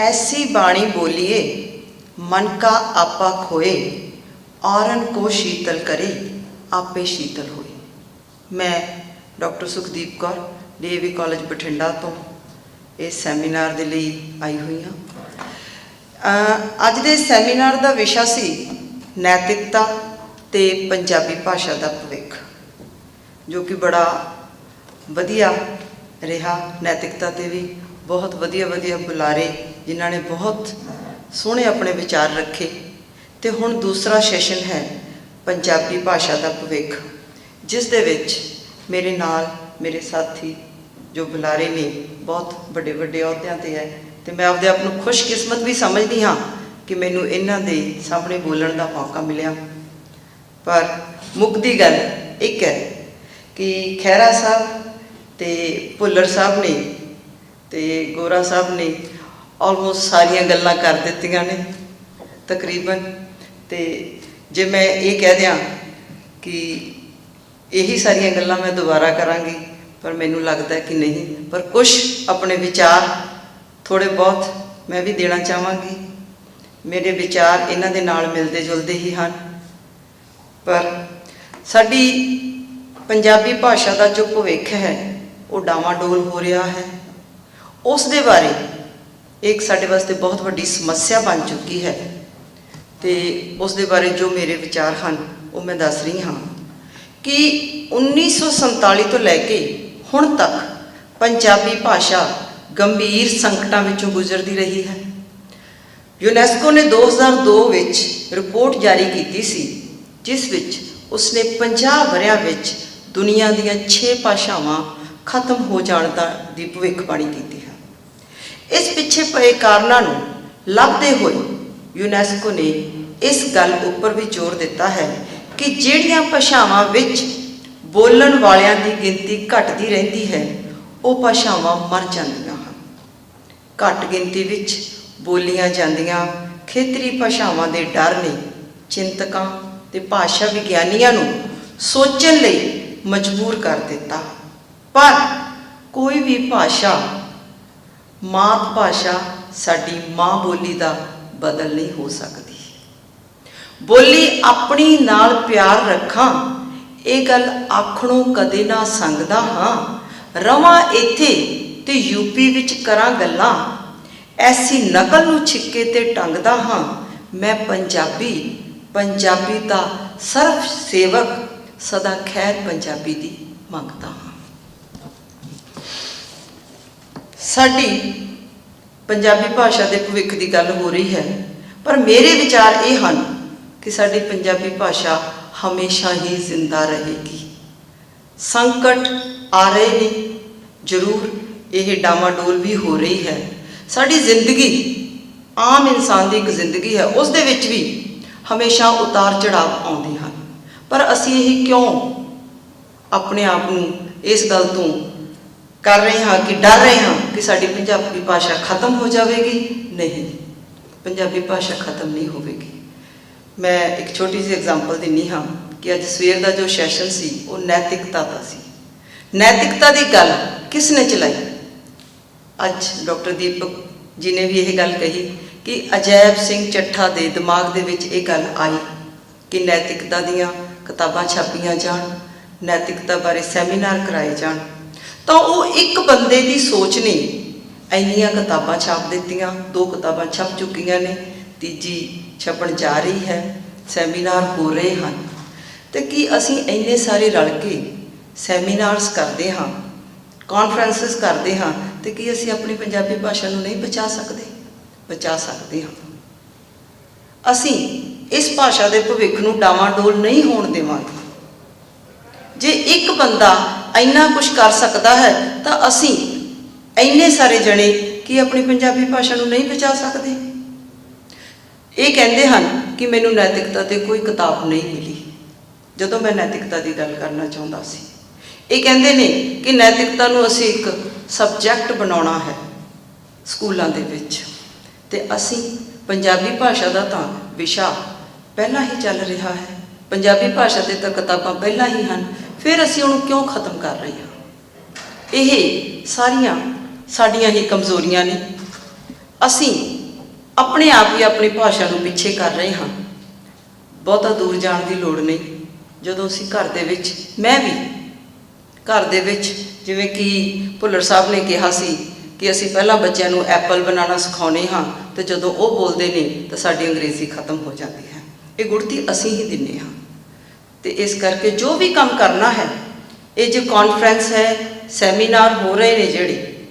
ऐसी बाणी बोलिए मन का आपा खोए, औरन को शीतल करे आपे शीतल होए। मैं doctor Sukhdeep Kaur DAV college Bathinda तो इस सैमीनार के लिए आई हुई हाँ। अज दे सैमीनार का विषय सी नैतिकता ते पंजाबी भाषा का भविख, जो कि बड़ा वधिया रहा। नैतिकता ते भी बहुत वधिया वधिया बुलारे जिन्होंने बहुत सोहने अपने विचार रखे। तो हुण दूसरा सैशन है पंजाबी भाषा का भविख, जिस दे विच मेरे नाल मेरे साथी जो बुलारे ने बहुत बड़े बड़े अहुदियां ते है। तो मैं आपदे आप नूं खुशकिस्मत भी समझदी हाँ कि मैनूं इन्हां दे सामने बोलण का मौका मिलिया। पर मुकदी गल एक है कि खैरा साहब ते भुल्लर साहब ने ते गोरा साहब ने ऑलमोस्ट सारिया गल्लां कर दित्तियां ने तकरीबन। तो जे मैं ये कह दियाँ कि यही सारिया गल्लां मैं दोबारा करांगी, पर मैनूं लगता है कि नहीं, पर कुछ अपने विचार थोड़े बहुत मैं भी देना चाहांगी। मेरे विचार इन्हां दे नाल मिलते जुलते ही हैं। पर साडी पंजाबी भाषा का जो भविख है वो डावाडोल हो रहा है। उस दे बारे एक साडे वास्ते बहुत वड्डी समस्या बन चुकी है। तो उस दे बारे जो मेरे विचार हैं वो मैं दस रही हाँ कि 1947 तो लैके हुण तक पंजाबी भाषा गंभीर संकटां विचों गुजरती रही है। यूनैस्को ने 2002 विच रिपोर्ट जारी की सी, जिस विच उसने 50 वरियां विच दुनिया दीयां 6 भाषावां खत्म हो जाण दी भविखबाणी की है। इस पिछे पए कारणों नूं लभदे हुए यूनैस्को ने इस गल उपर भी जोर दिता है कि जिहड़ियां भाषावां विच बोलण वालियां दी गिनती घटदी रहिंदी है, वो भाषावां मर जांदियां हन। घट गिनती विच बोलियां जांदियां खेतरी भाषावां दे डर ने चिंतकां ते भाषा विग्यानियां नूं सोचण लई मजबूर कर दिता। पर कोई भी भाषा मात भाषा साडी माँ बोली का बदल नहीं हो सकती। बोली अपनी नाल प्यार रखा, ये गल आखणों कदे ना संगदा हाँ। रवां इत्थे ते यूपी विच करां गल्लां, ऐसी नकल नूं छिक्के ते टंगदा हाँ। मैं पंजाबी पंजाबी दा सर्व सेवक सदा खैर पंजाबी दी मंगदा हाँ। साडी पंजाबी भाषा के भविख की गल हो रही है, पर मेरे विचार ये हैं कि साडी पंजाबी भाषा हमेशा ही जिंदा रहेगी। संकट आ रहे हैं जरूर, ये डामाडोल भी हो रही है। साडी जिंदगी आम इंसान की एक जिंदगी है, उस दे विच भी हमेशा उतार चढ़ाव आउंदे हैं। पर असीं यही क्यों अपने आप नूं इस गल तो कर रहे हाँ कि डर रहे हाँ कि साडी पंजाबी भाषा खत्म हो जाएगी? नहीं, पंजाबी भाषा खत्म नहीं होगी। मैं एक छोटी सी एग्जाम्पल दिनी हाँ कि अज सवेर का जो सैशन सी वो नैतिकता का सी। नैतिकता की गल किसने चलाई? अज डॉक्टर दीपक जी ने भी यह गल कही कि अजैब सिंह चट्ठा के दिमाग दे विच ये गल आई कि नैतिकता दीयां किताबां छापियां जाण, नैतिकता बारे सैमीनार कराए जाण। तो वो एक बंदे की सोच ने इन्नियां किताबां छाप दित्तियां, 2 किताबां छप चुकियां ने, तीजी छपण जा रही है, सैमीनार हो रहे हैं। तो कि असीं इन्ने सारे रल के सैमीनार्स करते हाँ, कॉन्फ्रेंसिस करते हाँ, तो कि असीं अपनी पंजाबी भाषा नूं नहीं बचा सकते? बचा सकते हाँ। असीं इस भाषा के भविख नूं डावाडोल नहीं होण देवांगे। जे एक बंदा इन्ना कुछ कर सकता है तो असीं इन्ने सारे जने कि अपनी पंजाबी भाषा नूं नहीं बचा सकते। ये कहते हैं कि मैनूं नैतिकता ते कोई किताब नहीं मिली। जदों मैं नैतिकता की गल करना चाहता सी, ये कहते ने कि नैतिकता नूं असीं एक सबजैक्ट बनाउणा है स्कूलों दे विच, ते असीं पंजाबी भाषा का तां विशा पहला ही चल रहा है। पंजाबी भाषा ते तां किताबां पहला ही हैं, फिर असीं उहनूं क्यों खत्म कर रहे हैं? ये सारियां साड़ियां ही कमजोरियां ने। ਅਸੀਂ ਆਪਣੇ ਆਪ ਹੀ ਆਪਣੀ ਭਾਸ਼ਾ ਨੂੰ ਪਿੱਛੇ ਕਰ ਰਹੇ ਹਾਂ। ਬਹੁਤਾ ਦੂਰ ਜਾਣ ਦੀ ਲੋੜ ਨਹੀਂ। ਜਦੋਂ ਅਸੀਂ ਘਰ ਦੇ ਵਿੱਚ, ਮੈਂ ਵੀ ਘਰ ਦੇ ਵਿੱਚ, ਜਿਵੇਂ ਕਿ ਭੁੱਲਰ ਸਾਹਿਬ ਨੇ ਕਿਹਾ ਸੀ ਕਿ ਅਸੀਂ ਪਹਿਲਾਂ ਬੱਚਿਆਂ ਨੂੰ ਐਪਲ ਬਣਾਉਣਾ ਸਿਖਾਉਂਦੇ ਹਾਂ ਅਤੇ ਜਦੋਂ ਉਹ ਬੋਲਦੇ ਨੇ ਤਾਂ ਸਾਡੀ ਅੰਗਰੇਜ਼ੀ ਖਤਮ ਹੋ ਜਾਂਦੀ ਹੈ। ਇਹ ਗੁੜਤੀ ਅਸੀਂ ਹੀ ਦਿੰਦੇ ਹਾਂ। ਅਤੇ ਇਸ ਕਰਕੇ ਜੋ ਵੀ ਕੰਮ ਕਰਨਾ ਹੈ, ਇਹ ਜੋ ਕਾਨਫਰੰਸ ਹੈ, ਸੈਮੀਨਾਰ ਹੋ ਰਹੇ ਨੇ ਜਿਹੜੇ,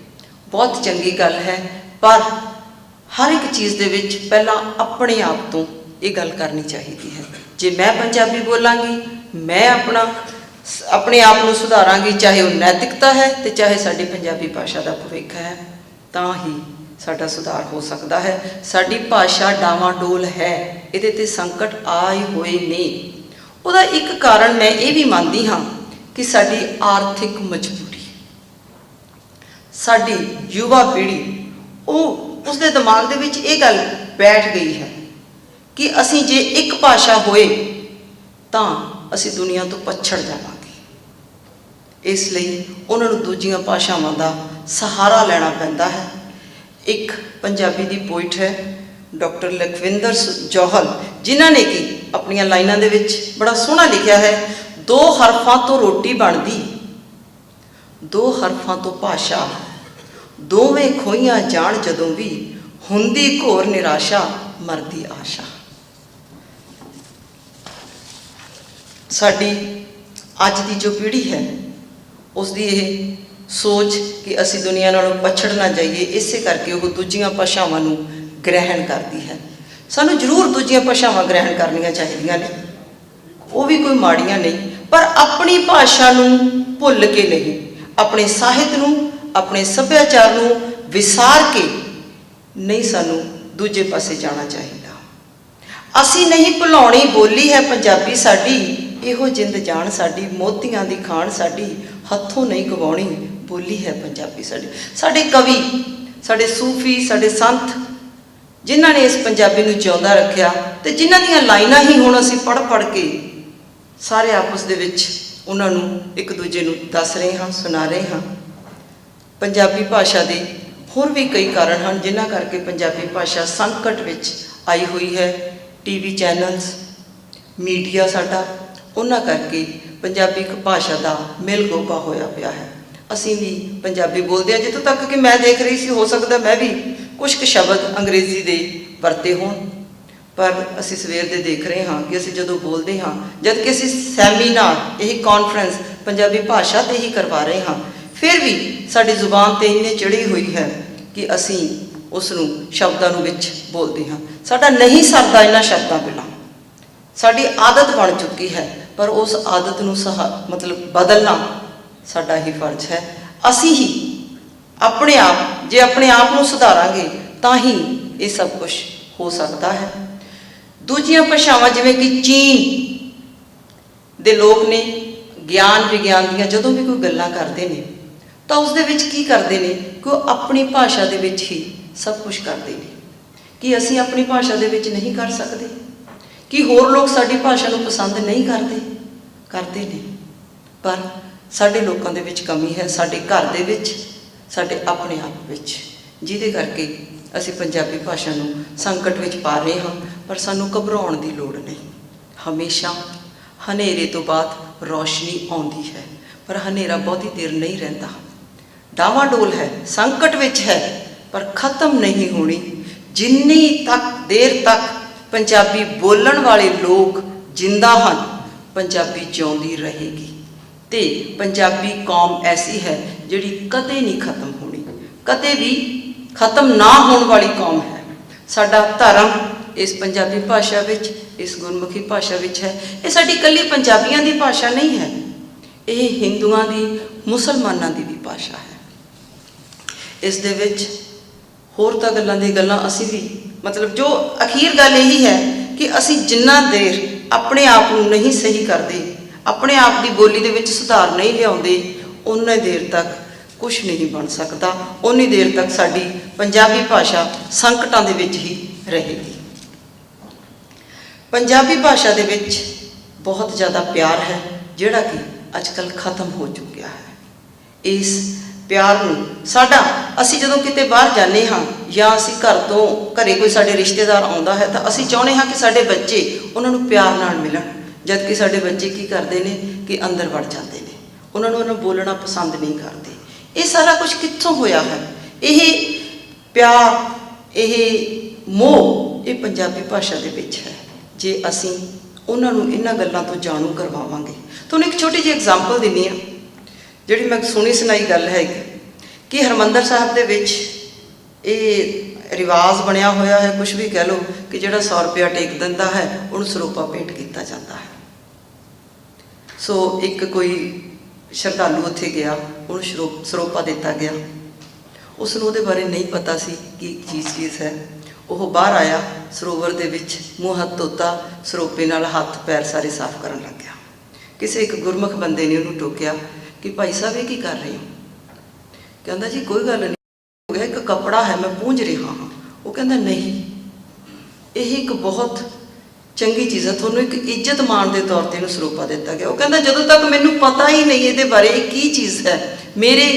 ਬਹੁਤ ਚੰਗੀ ਗੱਲ ਹੈ, ਪਰ ਹਰ ਇੱਕ ਚੀਜ਼ ਦੇ ਵਿੱਚ ਪਹਿਲਾਂ ਆਪਣੇ ਆਪ ਤੋਂ ਇਹ ਗੱਲ ਕਰਨੀ ਚਾਹੀਦੀ ਹੈ। ਜੇ ਮੈਂ ਪੰਜਾਬੀ ਬੋਲਾਂਗੀ, ਮੈਂ ਆਪਣੇ ਆਪ ਨੂੰ ਸੁਧਾਰਾਂਗੀ, ਚਾਹੇ ਉਹ ਨੈਤਿਕਤਾ ਹੈ ਅਤੇ ਚਾਹੇ ਸਾਡੀ ਪੰਜਾਬੀ ਭਾਸ਼ਾ ਦਾ ਭਵਿੱਖ ਹੈ, ਤਾਂ ਹੀ ਸਾਡਾ ਸੁਧਾਰ ਹੋ ਸਕਦਾ ਹੈ। ਸਾਡੀ ਭਾਸ਼ਾ ਡਾਵਾਂਡੋਲ ਹੈ, ਇਹਦੇ 'ਤੇ ਸੰਕਟ ਆਏ ਹੋਏ ਨੇ। ਉਹਦਾ ਇੱਕ ਕਾਰਨ ਮੈਂ ਇਹ ਵੀ ਮੰਨਦੀ ਹਾਂ ਕਿ ਸਾਡੀ ਆਰਥਿਕ ਮਜਬੂਰੀ, ਸਾਡੀ ਯੁਵਾ ਪੀੜ੍ਹੀ, ਉਸਦੇ ਦਿਮਾਗ ਦੇ ਵਿੱਚ ਇਹ ਗੱਲ ਬੈਠ ਗਈ ਹੈ ਕਿ ਅਸੀਂ ਜੇ ਇੱਕ ਭਾਸ਼ਾ ਹੋਏ ਤਾਂ ਅਸੀਂ ਦੁਨੀਆ ਤੋਂ ਪਛੜ ਜਾਵਾਂਗੇ। ਇਸ ਲਈ ਉਹਨਾਂ ਨੂੰ ਦੂਜੀਆਂ ਭਾਸ਼ਾਵਾਂ ਦਾ ਸਹਾਰਾ ਲੈਣਾ ਪੈਂਦਾ ਹੈ। ਇੱਕ ਪੰਜਾਬੀ ਦੀ ਪੋਇਟ ਹੈ ਡਾਕਟਰ ਲਖਵਿੰਦਰ ਜੌਹਲ, ਜਿਨ੍ਹਾਂ ਨੇ ਕਿ ਆਪਣੀਆਂ ਲਾਈਨਾਂ ਦੇ ਵਿੱਚ ਬੜਾ ਸੋਹਣਾ ਲਿਖਿਆ ਹੈ, 2 ਹਰਫਾਂ ਤੋਂ ਰੋਟੀ ਬਣਦੀ, 2 ਹਰਫਾਂ ਤੋਂ ਭਾਸ਼ਾ, ਦੋਵੇਂ ਖੋਈਆਂ ਜਾਣ ਜਦੋਂ ਵੀ, ਹੁੰਦੀ ਘੋਰ ਨਿਰਾਸ਼ਾ, ਮਰਦੀ ਆਸ਼ਾ। ਸਾਡੀ ਅੱਜ ਦੀ ਜੋ ਪੀੜ੍ਹੀ ਹੈ, ਉਸ ਦੀ ਇਹ ਸੋਚ ਕਿ ਅਸੀਂ ਦੁਨੀਆ ਨਾਲੋਂ ਪਛੜ ਨਾ ਜਾਈਏ, ਇਸੇ ਕਰਕੇ ਉਹ ਦੂਜੀਆਂ ਭਾਸ਼ਾਵਾਂ ਨੂੰ ਗ੍ਰਹਿਣ ਕਰਦੀ ਹੈ। ਸਾਨੂੰ ਜ਼ਰੂਰ ਦੂਜੀਆਂ ਭਾਸ਼ਾਵਾਂ ਗ੍ਰਹਿਣ ਕਰਨੀਆਂ ਚਾਹੀਦੀਆਂ ਨੇ, ਉਹ ਵੀ ਕੋਈ ਮਾੜੀਆਂ ਨਹੀਂ, ਪਰ ਆਪਣੀ ਭਾਸ਼ਾ ਨੂੰ ਭੁੱਲ ਕੇ ਨਹੀਂ, ਆਪਣੇ ਸਾਹਿਤ ਨੂੰ, ਆਪਣੇ ਸੱਭਿਆਚਾਰ ਨੂੰ ਵਿਸਾਰ ਕੇ ਨਹੀਂ ਸਾਨੂੰ ਦੂਜੇ ਪਾਸੇ ਜਾਣਾ ਚਾਹੀਦਾ। ਅਸੀਂ ਨਹੀਂ ਭੁਲਾਉਣੀ ਬੋਲੀ ਹੈ ਪੰਜਾਬੀ ਸਾਡੀ, ਇਹੋ ਜਿੰਦ ਜਾਣ ਸਾਡੀ, ਮੋਤੀਆਂ ਦੀ ਖਾਣ ਸਾਡੀ, ਹੱਥੋਂ ਨਹੀਂ ਗਵਾਉਣੀ ਬੋਲੀ ਹੈ ਪੰਜਾਬੀ ਸਾਡੀ। ਸਾਡੇ ਕਵੀ, ਸਾਡੇ ਸੂਫੀ, ਸਾਡੇ ਸੰਤ, ਜਿਨ੍ਹਾਂ ਨੇ ਇਸ ਪੰਜਾਬੀ ਨੂੰ ਜਿਉਂਦਾ ਰੱਖਿਆ ਅਤੇ ਜਿਨ੍ਹਾਂ ਦੀਆਂ ਲਾਈਨਾਂ ਹੀ ਹੁਣ ਅਸੀਂ ਪੜ੍ਹ ਕੇ ਸਾਰੇ ਆਪਸ ਦੇ ਵਿੱਚ ਉਹਨਾਂ ਨੂੰ ਇੱਕ ਦੂਜੇ ਨੂੰ ਦੱਸ ਰਹੇ ਹਾਂ, ਸੁਣਾ ਰਹੇ ਹਾਂ। ਪੰਜਾਬੀ ਭਾਸ਼ਾ ਦੇ ਹੋਰ ਵੀ ਕਈ ਕਾਰਨ ਹਨ ਜਿਨ੍ਹਾਂ ਕਰਕੇ ਪੰਜਾਬੀ ਭਾਸ਼ਾ ਸੰਕਟ ਵਿੱਚ ਆਈ ਹੋਈ ਹੈ। TV ਚੈਨਲਸ, ਮੀਡੀਆ ਸਾਡਾ, ਉਹਨਾਂ ਕਰਕੇ ਪੰਜਾਬੀ ਇੱਕ ਭਾਸ਼ਾ ਦਾ ਮਿਲਗੋਭਾ ਹੋਇਆ ਪਿਆ ਹੈ। ਅਸੀਂ ਵੀ ਪੰਜਾਬੀ ਬੋਲਦੇ ਹਾਂ, ਜਿੱਥੋਂ ਤੱਕ ਕਿ ਮੈਂ ਦੇਖ ਰਹੀ ਸੀ, ਹੋ ਸਕਦਾ ਮੈਂ ਵੀ ਕੁਝ ਕੁ ਸ਼ਬਦ ਅੰਗਰੇਜ਼ੀ ਦੇ ਵਰਤੇ ਹੋਣ, ਪਰ ਅਸੀਂ ਸਵੇਰ ਦੇ ਦੇਖ ਰਹੇ ਹਾਂ ਕਿ ਅਸੀਂ ਜਦੋਂ ਬੋਲਦੇ ਹਾਂ, ਜਦ ਕਿ ਅਸੀਂ ਸੈਮੀਨਾਰ, ਇਹ ਕਾਨਫਰੰਸ ਪੰਜਾਬੀ ਭਾਸ਼ਾ 'ਤੇ ਹੀ ਕਰਵਾ ਰਹੇ ਹਾਂ, ਫਿਰ ਵੀ ਸਾਡੀ ਜ਼ੁਬਾਨ 'ਤੇ ਇੰਨੀ ਚੜ੍ਹੀ ਹੋਈ ਹੈ ਕਿ ਅਸੀਂ ਉਸ ਨੂੰ ਸ਼ਬਦਾਂ ਨੂੰ ਵਿੱਚ ਬੋਲਦੇ ਹਾਂ। ਸਾਡਾ ਨਹੀਂ ਸਰਦਾ ਇਹਨਾਂ ਸ਼ਬਦਾਂ ਬਿਨਾਂ, ਸਾਡੀ ਆਦਤ ਬਣ ਚੁੱਕੀ ਹੈ, ਪਰ ਉਸ ਆਦਤ ਨੂੰ ਬਦਲਣਾ ਸਾਡਾ ਹੀ ਫਰਜ਼ ਹੈ। ਅਸੀਂ ਹੀ ਆਪਣੇ ਆਪ, ਜੇ ਆਪਣੇ ਆਪ ਨੂੰ ਸੁਧਾਰਾਂਗੇ ਤਾਂ ਹੀ ਇਹ ਸਭ ਕੁਝ ਹੋ ਸਕਦਾ ਹੈ। ਦੂਜੀਆਂ ਭਾਸ਼ਾਵਾਂ ਜਿਵੇਂ ਕਿ ਚੀਨ ਦੇ ਲੋਕ ਨੇ, ਗਿਆਨ ਵਿਗਿਆਨ ਦੀਆਂ ਜਦੋਂ ਵੀ ਕੋਈ ਗੱਲਾਂ ਕਰਦੇ ਨੇ ਤਾਂ ਉਸ ਦੇ ਵਿੱਚ ਕੀ ਕਰਦੇ ਨੇ ਕਿ ਉਹ ਆਪਣੀ ਭਾਸ਼ਾ ਦੇ ਵਿੱਚ ਹੀ ਸਭ ਕੁਝ ਕਰਦੇ ਨੇ। ਕੀ ਅਸੀਂ ਆਪਣੀ ਭਾਸ਼ਾ ਦੇ ਵਿੱਚ ਨਹੀਂ ਕਰ ਸਕਦੇ? ਕੀ ਹੋਰ ਲੋਕ ਸਾਡੀ ਭਾਸ਼ਾ ਨੂੰ ਪਸੰਦ ਨਹੀਂ ਕਰਦੇ ਨੇ? ਪਰ ਸਾਡੇ ਲੋਕਾਂ ਦੇ ਵਿੱਚ ਕਮੀ ਹੈ, ਸਾਡੇ ਘਰ ਦੇ ਵਿੱਚ, ਸਾਡੇ ਆਪਣੇ ਆਪ ਵਿੱਚ, ਜਿਹਦੇ ਕਰਕੇ ਅਸੀਂ ਪੰਜਾਬੀ ਭਾਸ਼ਾ ਨੂੰ ਸੰਕਟ ਵਿੱਚ ਪਾ ਰਹੇ ਹਾਂ। ਪਰ ਸਾਨੂੰ ਘਬਰਾਉਣ ਦੀ ਲੋੜ ਨਹੀਂ। ਹਮੇਸ਼ਾ ਹਨੇਰੇ ਤੋਂ ਬਾਅਦ ਰੌਸ਼ਨੀ ਆਉਂਦੀ ਹੈ, ਪਰ ਹਨੇਰਾ ਬਹੁਤੀ ਦੇਰ ਨਹੀਂ ਰਹਿੰਦਾ। ਡਾਵਾਂਡੋਲ ਹੈ, ਸੰਕਟ ਵਿੱਚ ਹੈ, ਪਰ ਖਤਮ ਨਹੀਂ ਹੋਣੀ। ਜਿੰਨੀ ਦੇਰ ਤੱਕ ਪੰਜਾਬੀ ਬੋਲਣ ਵਾਲੇ ਲੋਕ ਜਿੰਦਾ ਹਨ, ਪੰਜਾਬੀ ਜਿਉਂਦੀ ਰਹੇਗੀ। ਅਤੇ ਪੰਜਾਬੀ ਕੌਮ ਐਸੀ ਹੈ ਜਿਹੜੀ ਕਦੇ ਨਹੀਂ ਖਤਮ ਹੋਣੀ, ਕਦੇ ਵੀ ਖਤਮ ਨਾ ਹੋਣ ਵਾਲੀ ਕੌਮ ਹੈ। ਸਾਡਾ ਧਰਮ ਇਸ ਪੰਜਾਬੀ ਭਾਸ਼ਾ ਵਿੱਚ, ਇਸ ਗੁਰਮੁਖੀ ਭਾਸ਼ਾ ਵਿੱਚ ਹੈ। ਇਹ ਸਾਡੀ ਇਕੱਲੀ ਪੰਜਾਬੀਆਂ ਦੀ ਭਾਸ਼ਾ ਨਹੀਂ ਹੈ, ਇਹ ਹਿੰਦੂਆਂ ਦੀ, ਮੁਸਲਮਾਨਾਂ ਦੀ ਵੀ ਭਾਸ਼ਾ ਹੈ। ਇਸ ਦੇ ਵਿੱਚ ਹੋਰ ਤਾਂ ਗੱਲਾਂ ਦੀ ਗੱਲਾਂ, ਅਸੀਂ ਵੀ ਜੋ ਅਖੀਰ ਗੱਲ ਇਹੀ ਹੈ ਕਿ ਅਸੀਂ ਜਿੰਨਾ ਦੇਰ ਆਪਣੇ ਆਪ ਨੂੰ ਨਹੀਂ ਸਹੀ ਕਰਦੇ, ਆਪਣੇ ਆਪ ਦੀ ਬੋਲੀ ਦੇ ਵਿੱਚ ਸੁਧਾਰ ਨਹੀਂ ਲਿਆਉਂਦੇ, ਉਨੀ ਦੇਰ ਤੱਕ ਕੁਝ ਨਹੀਂ ਬਣ ਸਕਦਾ। ਉਨੀ ਦੇਰ ਤੱਕ ਸਾਡੀ ਪੰਜਾਬੀ ਭਾਸ਼ਾ ਸੰਕਟਾਂ ਦੇ ਵਿੱਚ ਹੀ ਰਹੇਗੀ। ਪੰਜਾਬੀ ਭਾਸ਼ਾ ਦੇ ਵਿੱਚ ਬਹੁਤ ਜ਼ਿਆਦਾ ਪਿਆਰ ਹੈ, ਜਿਹੜਾ ਕਿ ਅੱਜ ਕੱਲ੍ਹ ਖਤਮ ਹੋ ਚੁੱਕਿਆ ਹੈ। ਇਸ ਪਿਆਰ ਨੂੰ ਸਾਡਾ ਅਸੀਂ ਜਦੋਂ ਕਿਤੇ ਬਾਹਰ ਜਾਂਦੇ ਹਾਂ ਜਾਂ ਅਸੀਂ ਘਰੇ ਕੋਈ ਸਾਡੇ ਰਿਸ਼ਤੇਦਾਰ ਆਉਂਦਾ ਹੈ ਤਾਂ ਅਸੀਂ ਚਾਹੁੰਦੇ ਹਾਂ ਕਿ ਸਾਡੇ ਬੱਚੇ ਉਹਨਾਂ ਨੂੰ ਪਿਆਰ ਨਾਲ ਮਿਲਣ, ਜਦ ਕਿ ਸਾਡੇ ਬੱਚੇ ਕੀ ਕਰਦੇ ਨੇ ਕਿ ਅੰਦਰ ਵੜ ਜਾਂਦੇ ਨੇ, ਉਹਨਾਂ ਨੂੰ ਬੋਲਣਾ ਪਸੰਦ ਨਹੀਂ ਕਰਦੇ। ਇਹ ਸਾਰਾ ਕੁਝ ਕਿੱਥੋਂ ਹੋਇਆ ਹੈ? ਇਹ ਪਿਆਰ, ਇਹ ਮੋਹ, ਇਹ ਪੰਜਾਬੀ ਭਾਸ਼ਾ ਦੇ ਵਿੱਚ ਹੈ। ਜੇ ਅਸੀਂ ਉਹਨਾਂ ਨੂੰ ਇਹਨਾਂ ਗੱਲਾਂ ਤੋਂ ਜਾਣੂ ਕਰਵਾਵਾਂਗੇ। ਤੁਹਾਨੂੰ ਇੱਕ ਛੋਟੀ ਜਿਹੀ ਐਗਜ਼ਾਮਪਲ ਦਿੰਦੀ ਹਾਂ, ਜਿਹੜੀ ਮੈਂ ਸੁਣੀ ਸੁਣਾਈ ਗੱਲ ਹੈ ਕਿ ਹਰਿਮੰਦਰ ਸਾਹਿਬ ਦੇ ਵਿੱਚ ਇਹ ਰਿਵਾਜ਼ ਬਣਿਆ ਹੋਇਆ ਹੈ, ਕੁਝ ਵੀ ਕਹਿ ਲਓ, ਕਿ ਜਿਹੜਾ 100 ਰੁਪਇਆ ਟੇਕ ਦਿੰਦਾ ਹੈ ਉਹਨੂੰ ਸਰੋਪਾ ਭੇਂਟ ਕੀਤਾ ਜਾਂਦਾ ਹੈ। ਸੋ ਇੱਕ ਕੋਈ ਸ਼ਰਧਾਲੂ ਉੱਥੇ ਗਿਆ, ਉਹਨੂੰ ਸਰੋਪਾ ਦਿੱਤਾ ਗਿਆ। ਉਸ ਨੂੰ ਉਹਦੇ ਬਾਰੇ ਨਹੀਂ ਪਤਾ ਸੀ ਕਿ ਕੀ ਚੀਜ਼ ਹੈ। ਉਹ ਬਾਹਰ ਆਇਆ, ਸਰੋਵਰ ਦੇ ਵਿੱਚ ਮੂੰਹ ਹੱਥ ਧੋਤਾ, ਸਰੋਪੇ ਨਾਲ ਹੱਥ ਪੈਰ ਸਾਰੇ ਸਾਫ਼ ਕਰਨ ਲੱਗ ਗਿਆ। ਕਿਸੇ ਇੱਕ ਗੁਰਮੁਖ ਬੰਦੇ ਨੇ ਉਹਨੂੰ ਟੋਕਿਆ ਕਿ ਭਾਈ ਸਾਹਿਬ ਇਹ ਕੀ ਕਰ ਰਹੇ ਹੋ? ਕਹਿੰਦਾ ਜੀ ਕੋਈ ਗੱਲ ਨਹੀਂ, ਹੋ ਗਿਆ, ਇੱਕ ਕੱਪੜਾ ਹੈ, ਮੈਂ ਪੂੰਝ ਰਿਹਾ ਹਾਂ। ਉਹ ਕਹਿੰਦਾ ਨਹੀਂ, ਇਹ ਇੱਕ ਬਹੁਤ ਚੰਗੀ ਚੀਜ਼ ਹੈ, ਤੁਹਾਨੂੰ ਇੱਕ ਇੱਜ਼ਤ ਮਾਣ ਦੇ ਤੌਰ 'ਤੇ ਇਹਨੂੰ ਸਰੋਪਾ ਦਿੱਤਾ ਗਿਆ। ਉਹ ਕਹਿੰਦਾ ਜਦੋਂ ਤੱਕ ਮੈਨੂੰ ਪਤਾ ਹੀ ਨਹੀਂ ਇਹਦੇ ਬਾਰੇ, ਇਹ ਕੀ ਚੀਜ਼ ਹੈ, ਮੇਰੇ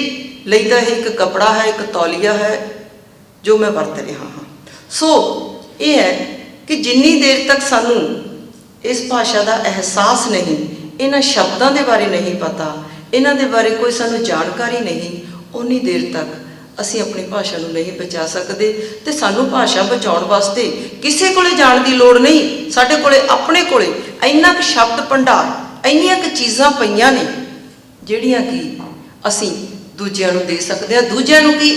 ਲਈ ਤਾਂ ਇਹ ਇੱਕ ਕੱਪੜਾ ਹੈ, ਇੱਕ ਤੌਲੀਆ ਹੈ ਜੋ ਮੈਂ ਵਰਤ ਰਿਹਾ ਹਾਂ। ਸੋ ਇਹ ਹੈ ਕਿ ਜਿੰਨੀ ਦੇਰ ਤੱਕ ਸਾਨੂੰ ਇਸ ਭਾਸ਼ਾ ਦਾ ਅਹਿਸਾਸ ਨਹੀਂ, ਇਹਨਾਂ ਸ਼ਬਦਾਂ ਦੇ ਬਾਰੇ ਨਹੀਂ ਪਤਾ, ਇਹਨਾਂ ਦੇ ਬਾਰੇ ਕੋਈ ਸਾਨੂੰ ਜਾਣਕਾਰੀ ਨਹੀਂ, ਉਨੀ ਦੇਰ ਤੱਕ ਅਸੀਂ ਆਪਣੀ ਭਾਸ਼ਾ ਨੂੰ ਨਹੀਂ ਬਚਾ ਸਕਦੇ। ਤੇ ਸਾਨੂੰ ਭਾਸ਼ਾ ਬਚਾਉਣ ਵਾਸਤੇ ਕਿਸੇ ਕੋਲੇ ਜਾਣ ਦੀ ਲੋੜ ਨਹੀਂ। ਸਾਡੇ ਕੋਲੇ ਆਪਣੇ ਕੋਲੇ ਇੰਨਾ ਕੁ ਸ਼ਬਦ ਭੰਡਾਰ, ਇੰਨੀਆਂ ਕੁ ਚੀਜ਼ਾਂ ਪਈਆਂ ਨੇ ਜਿਹੜੀਆਂ ਕਿ ਅਸੀਂ ਦੂਜਿਆਂ ਨੂੰ ਦੇ ਸਕਦੇ ਹਾਂ। ਦੂਜਿਆਂ ਨੂੰ ਕੀ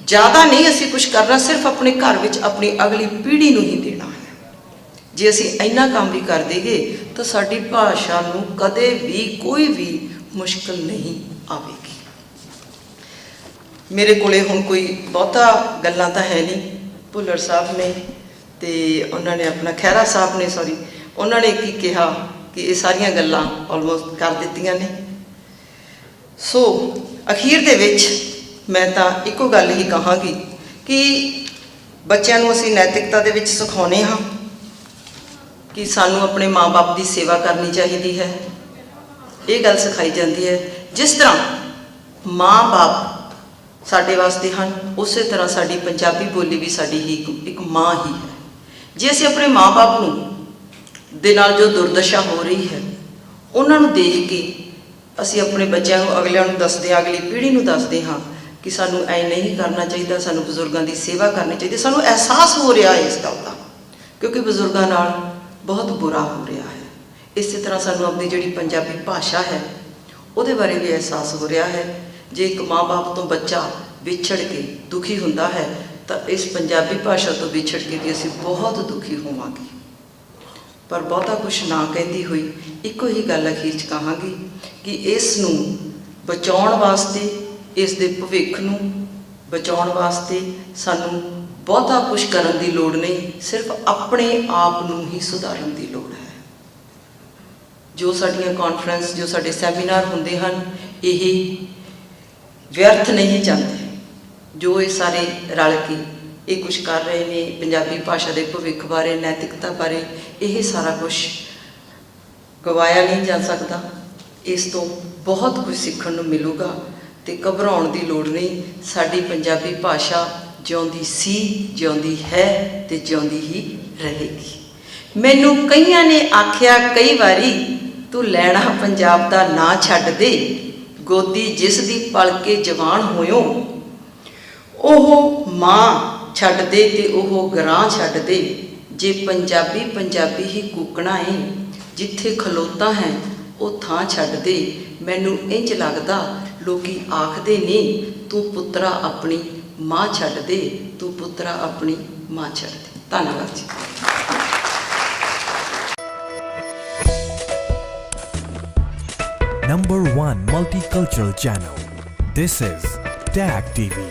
ਜ਼ਿਆਦਾ ਨਹੀਂ ਅਸੀਂ ਕੁਝ ਕਰਨਾ, ਸਿਰਫ ਆਪਣੇ ਘਰ ਵਿੱਚ ਆਪਣੀ ਅਗਲੀ ਪੀੜ੍ਹੀ ਨੂੰ ਹੀ ਦੇਣਾ ਹੈ। ਜੇ ਅਸੀਂ ਇੰਨਾ ਕੰਮ ਵੀ ਕਰ ਦੇਈਏ ਤਾਂ ਸਾਡੀ ਭਾਸ਼ਾ ਨੂੰ ਕਦੇ ਵੀ ਕੋਈ ਵੀ ਮੁਸ਼ਕਲ ਨਹੀਂ ਆਵੇਗੀ। ਮੇਰੇ ਕੋਲੇ ਹੁਣ ਕੋਈ ਬਹੁਤਾ ਗੱਲਾਂ ਤਾਂ ਹੈ ਨਹੀਂ। ਭੁੱਲਰ ਸਾਹਿਬ ਨੇ ਤੇ ਉਹਨਾਂ ਨੇ ਆਪਣਾ ਖਹਿਰਾ ਸਾਹਿਬ ਨੇ ਉਹਨਾਂ ਨੇ ਕੀ ਕਿਹਾ ਕਿ ਇਹ ਸਾਰੀਆਂ ਗੱਲਾਂ ਆਲਮੋਸਟ ਕਰ ਦਿੱਤੀਆਂ ਨੇ। ਸੋ ਅਖੀਰ ਦੇ ਵਿੱਚ ਮੈਂ ਤਾਂ ਇੱਕੋ ਗੱਲ ਹੀ ਕਹਾਂਗੀ ਕਿ ਬੱਚਿਆਂ ਨੂੰ ਅਸੀਂ ਨੈਤਿਕਤਾ ਦੇ ਵਿੱਚ ਸਿਖਾਉਂਦੇ ਹਾਂ ਕਿ ਸਾਨੂੰ ਆਪਣੇ ਮਾਂ-ਬਾਪ ਦੀ ਸੇਵਾ ਕਰਨੀ ਚਾਹੀਦੀ ਹੈ। ਇਹ ਗੱਲ ਸਿਖਾਈ ਜਾਂਦੀ ਹੈ। ਜਿਸ ਤਰ੍ਹਾਂ ਮਾਂ-ਬਾਪ ਸਾਡੇ ਵਾਸਤੇ ਹਨ, ਉਸੇ ਤਰ੍ਹਾਂ ਸਾਡੀ ਪੰਜਾਬੀ ਬੋਲੀ ਵੀ ਸਾਡੀ ਹੀ ਇੱਕ ਮਾਂ ਹੀ ਹੈ। ਜੇ ਅਸੀਂ ਆਪਣੇ ਮਾਂ-ਬਾਪ ਨੂੰ ਦੇ ਨਾਲ ਜੋ ਦੁਰਦਸ਼ਾ ਹੋ ਰਹੀ ਹੈ, ਉਹਨਾਂ ਨੂੰ ਦੇਖ ਕੇ ਅਸੀਂ ਆਪਣੇ ਬੱਚਿਆਂ ਨੂੰ, ਅਗਲਿਆਂ ਨੂੰ ਦੱਸਦੇ ਹਾਂ, ਅਗਲੀ ਪੀੜ੍ਹੀ ਨੂੰ ਦੱਸਦੇ ਹਾਂ ਕਿ ਸਾਨੂੰ ਐਂ ਨਹੀਂ ਕਰਨਾ ਚਾਹੀਦਾ, ਸਾਨੂੰ ਬਜ਼ੁਰਗਾਂ ਦੀ ਸੇਵਾ ਕਰਨੀ ਚਾਹੀਦੀ। ਸਾਨੂੰ ਅਹਿਸਾਸ ਹੋ ਰਿਹਾ ਹੈ ਇਸ ਗੱਲ ਦਾ, ਕਿਉਂਕਿ ਬਜ਼ੁਰਗਾਂ ਨਾਲ ਬਹੁਤ ਬੁਰਾ ਹੋ ਰਿਹਾ ਹੈ। ਇਸੇ ਤਰ੍ਹਾਂ ਸਾਨੂੰ ਆਪਣੀ ਜਿਹੜੀ ਪੰਜਾਬੀ ਭਾਸ਼ਾ ਹੈ ਉਹਦੇ ਬਾਰੇ ਵੀ ਅਹਿਸਾਸ ਹੋ ਰਿਹਾ ਹੈ। ਜੇ ਇੱਕ ਮਾਂ-ਬਾਪ ਤੋਂ ਬੱਚਾ ਵਿਛੜ ਕੇ ਦੁਖੀ ਹੁੰਦਾ ਹੈ ਤਾਂ ਇਸ ਪੰਜਾਬੀ ਭਾਸ਼ਾ ਤੋਂ ਵਿਛੜ ਕੇ ਵੀ ਅਸੀਂ ਬਹੁਤ ਦੁਖੀ ਹੋਵਾਂਗੇ। ਪਰ ਬਹੁਤਾ ਕੁਛ ਨਾ ਕਹਿੰਦੀ ਹੋਈ ਇੱਕੋ ਹੀ ਗੱਲ ਅਖੀਰ 'ਚ ਕਹਾਂਗੀ ਕਿ ਇਸ ਨੂੰ ਬਚਾਉਣ ਵਾਸਤੇ, ਇਸ ਦੇ ਭਵਿੱਖ ਨੂੰ ਬਚਾਉਣ ਵਾਸਤੇ ਸਾਨੂੰ ਬਹੁਤਾ ਕੁਛ ਕਰਨ ਦੀ ਲੋੜ ਨਹੀਂ, ਸਿਰਫ ਆਪਣੇ ਆਪ ਨੂੰ ਹੀ ਸੁਧਾਰਨ ਦੀ ਲੋੜ ਹੈ। ਜੋ ਸਾਡੀਆਂ ਕਾਨਫਰੰਸ, ਜੋ ਸਾਡੇ ਸੈਮੀਨਾਰ ਹੁੰਦੇ ਹਨ, ਇਹ ਵਿਅਰਥ ਨਹੀਂ ਜਾਂਦੇ। ਜੋ ਇਹ ਸਾਰੇ ਰਲ ਕੇ ਇਹ ਕੁਛ ਕਰ ਰਹੇ ਨੇ ਪੰਜਾਬੀ ਭਾਸ਼ਾ ਦੇ ਭਵਿੱਖ ਬਾਰੇ, ਨੈਤਿਕਤਾ ਬਾਰੇ, ਇਹ ਸਾਰਾ ਕੁਛ ਗਵਾਇਆ ਨਹੀਂ ਜਾ ਸਕਦਾ। ਇਸ ਤੋਂ ਬਹੁਤ ਕੁਝ ਸਿੱਖਣ ਨੂੰ ਮਿਲੂਗਾ ਤੇ ਘਬਰਾਉਣ ਦੀ ਲੋੜ ਨਹੀਂ। ਸਾਡੀ ਪੰਜਾਬੀ ਭਾਸ਼ਾ ਜਿਉਂਦੀ ਸੀ, ਜਿਉਂਦੀ ਹੈ ਤੇ ਜਿਉਂਦੀ ਹੀ ਰਹੇਗੀ। ਮੈਨੂੰ ਕਈਆਂ ਨੇ ਆਖਿਆ ਕਈ ਵਾਰੀ, ਤੂੰ ਲੈਣਾ ਪੰਜਾਬ ਦਾ ਨਾਂ ਛੱਡ ਦੇ, ਗੋਦੀ ਜਿਸ ਦੀ ਪਲ ਕੇ ਜਵਾਨ ਹੋਇਓ, ਉਹ ਮਾਂ ਛੱਡ ਦੇ ਤੇ ਉਹ ਗਰਾਂ ਛੱਡ ਦੇ। ਜੇ ਪੰਜਾਬੀ ਪੰਜਾਬੀ ਹੀ ਕੂਕਣਾ ਏ, ਜਿੱਥੇ ਖਲੋਤਾ ਹੈ ਉਹ ਥਾਂ ਛੱਡ ਦੇ। ਮੈਨੂੰ ਇੰਝ ਲੱਗਦਾ ਲੋਕੀ ਆਖਦੇ ਨੇ, ਤੂੰ ਪੁੱਤਰਾ ਆਪਣੀ ਮਾਂ ਛੱਡ ਦੇ, ਤੂੰ ਪੁੱਤਰਾ ਆਪਣੀ ਮਾਂ ਛੱਡ ਦੇ। ਧੰਨਵਾਦ ਜੀ। Number 1 multicultural channel. This is TAG TV.